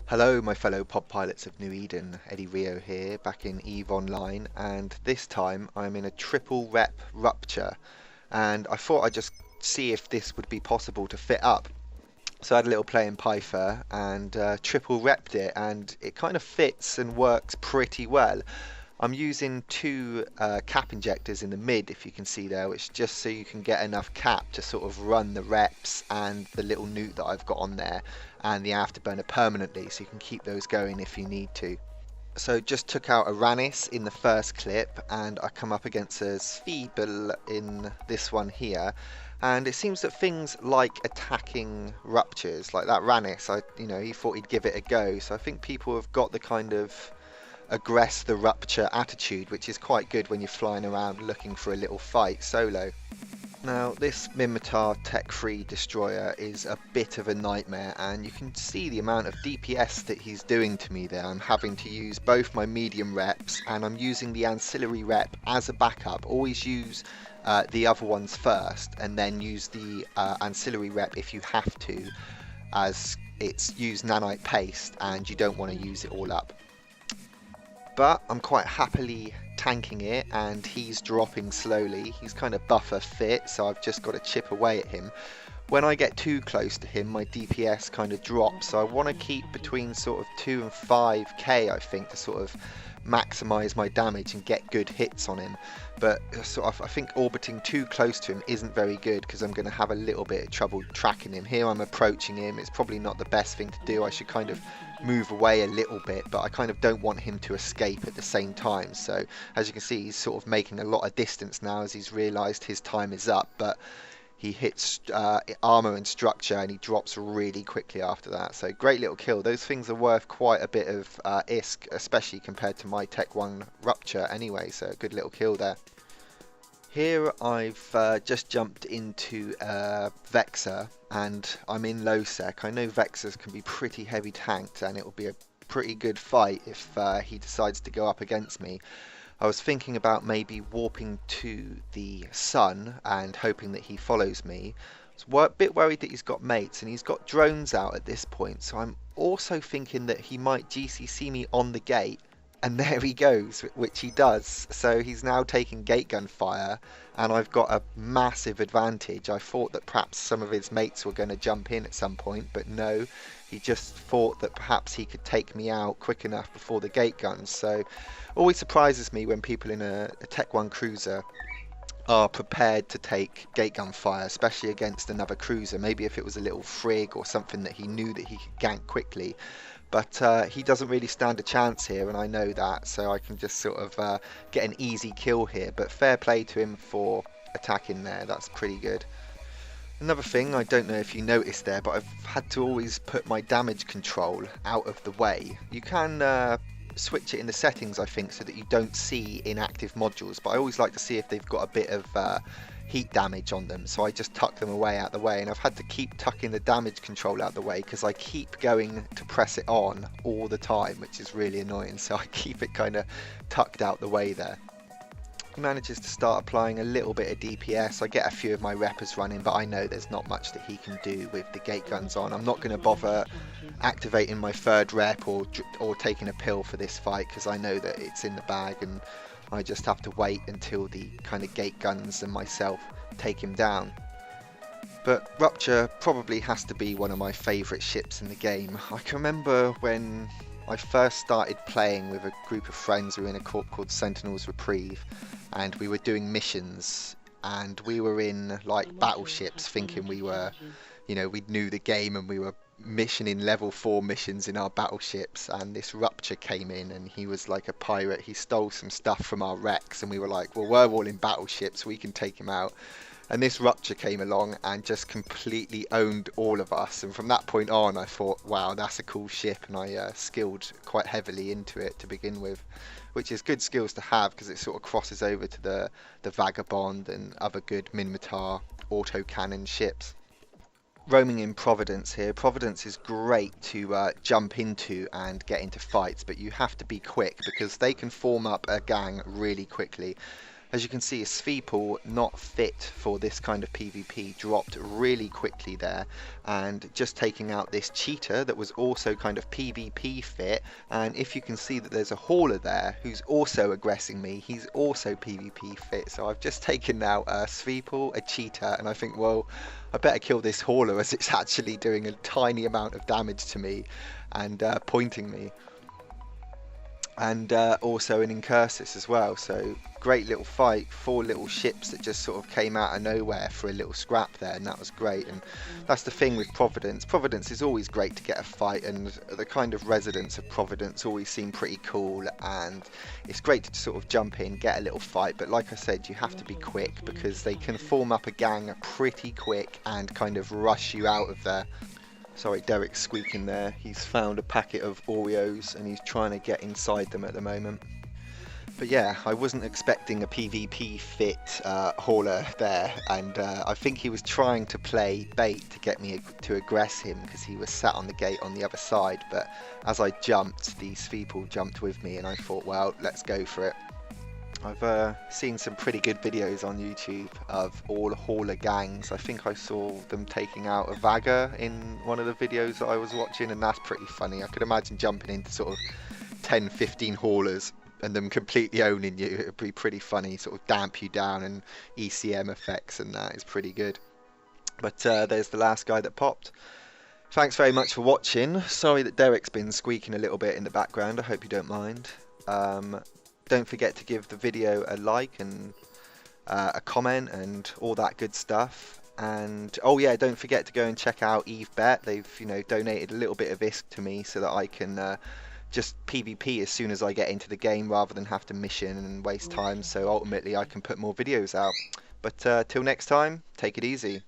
Hello my fellow pod pilots of New Eden, Eddie Rio here, back in EvE Online, and this time I'm in a triple rep Rupture, and I thought I'd just see if this would be possible to fit up. So I had a little play in Python and triple repped it, and it kind of fits and works pretty well. I'm using two cap injectors in the mid, if you can see there, which just so you can get enough cap to sort of run the reps and the little newt that I've got on there and the afterburner permanently, so you can keep those going if you need to. So just took out a Ranis in the first clip, and I come up against a Sweeble in this one here, and it seems that things like attacking ruptures, like that Ranis, he thought he'd give it a go, so I think people have got the kind of aggress the rupture attitude, which is quite good when you're flying around looking for a little fight solo. Now this Minmatar Tech 3 destroyer is a bit of a nightmare, and you can see the amount of DPS that he's doing to me there. I'm having to use both my medium reps and I'm using the ancillary rep as a backup. Always use the other ones first and then use the ancillary rep if you have to, as it's use nanite paste and you don't want to use it all up. But I'm quite happily tanking it, and he's dropping slowly. He's kind of buffer fit, so I've just got to chip away at him. When I get too close to him, my DPS kind of drops, so I want to keep between sort of 2 and 5k, I think, to sort of maximize my damage and get good hits on him. But sort of, I think orbiting too close to him isn't very good, because I'm going to have a little bit of trouble tracking him. Here I'm approaching him. It's probably not the best thing to do. I should kind of move away a little bit, but I kind of don't want him to escape at the same time. So as you can see, he's sort of making a lot of distance now as he's realized his time is up, but he hits armor and structure and he drops really quickly after that. So great little kill. Those things are worth quite a bit of ISK, especially compared to my Tech 1 Rupture anyway, so good little kill there. Here I've just jumped into Vexor, and I'm in low sec. I know Vexors can be pretty heavy tanked, and it will be a pretty good fight if he decides to go up against me. I was thinking about maybe warping to the sun and hoping that he follows me. I was a bit worried that he's got mates, and he's got drones out at this point, so I'm also thinking that he might GCC me on the gate. And there he goes, which he does. So he's now taking gate gun fire, and I've got a massive advantage. I thought that perhaps some of his mates were going to jump in at some point, but no, he just thought that perhaps he could take me out quick enough before the gate guns. So always surprises me when people in a Tech 1 cruiser are prepared to take gate gun fire, especially against another cruiser. Maybe if it was a little frig or something that he knew that he could gank quickly. But he doesn't really stand a chance here, and I know that, so I can just sort of get an easy kill here. But fair play to him for attacking there, that's pretty good. Another thing, I don't know if you noticed there, but I've had to always put my damage control out of the way. You can switch it in the settings, I think, so that you don't see inactive modules, but I always like to see if they've got a bit of heat damage on them, so I just tuck them away out the way, and I've had to keep tucking the damage control out the way because I keep going to press it on all the time, which is really annoying, so I keep it kind of tucked out the way there. He manages to start applying a little bit of DPS. I get a few of my reppers running, but I know there's not much that he can do with the gate guns on. I'm not going to bother activating my third rep or taking a pill for this fight, because I know that it's in the bag, and I just have to wait until the kind of gate guns and myself take him down. But Rupture probably has to be one of my favourite ships in the game. I can remember when I first started playing with a group of friends. We were in a corp called Sentinel's Reprieve, and we were doing missions, and we were in like battleships thinking we were, we knew the game, and we were missioning level 4 missions in our battleships, and this Rupture came in, and he was like a pirate. He stole some stuff from our wrecks, and we were like, well, we're all in battleships, we can take him out. And this Rupture came along and just completely owned all of us, and from that point on I thought, wow, that's a cool ship, and I skilled quite heavily into it to begin with, which is good skills to have because it sort of crosses over to the Vagabond and other good Minmatar autocannon ships. Roaming in Providence here. Providence is great to jump into and get into fights, but you have to be quick because they can form up a gang really quickly. As you can see, a Sveeple not fit for this kind of PvP dropped really quickly there, and just taking out this cheetah that was also kind of PvP fit. And if you can see that there's a hauler there who's also aggressing me, he's also PvP fit. So I've just taken out a Sveeple, a cheetah, and I think, well, I better kill this hauler as it's actually doing a tiny amount of damage to me and pointing me. And also an Incursus as well. So great little fight, 4 little ships that just sort of came out of nowhere for a little scrap there, and that was great. And that's the thing with Providence. Providence is always great to get a fight, and the kind of residents of Providence always seem pretty cool, and it's great to sort of jump in, get a little fight. But like I said, you have to be quick, because they can form up a gang pretty quick and kind of rush you out of there. Sorry, Derek's squeaking there. He's found a packet of Oreos and he's trying to get inside them at the moment. But yeah, I wasn't expecting a PvP fit hauler there, and I think he was trying to play bait to get me to aggress him, because he was sat on the gate on the other side. But as I jumped, the Sveeple jumped with me, and I thought, well, let's go for it. I've seen some pretty good videos on YouTube of all hauler gangs. I think I saw them taking out a Vagger in one of the videos that I was watching, and that's pretty funny. I could imagine jumping into sort of 10, 15 haulers and them completely owning you. It would be pretty funny, sort of damp you down, and ECM effects, and that is pretty good. But there's the last guy that popped. Thanks very much for watching. Sorry that Derek's been squeaking a little bit in the background. I hope you don't mind. Don't forget to give the video a like and a comment and all that good stuff. And oh yeah, don't forget to go and check out EvE. They've donated a little bit of ISK to me so that I can just PvP as soon as I get into the game, rather than have to mission and waste time. So ultimately I can put more videos out. But till next time, take it easy.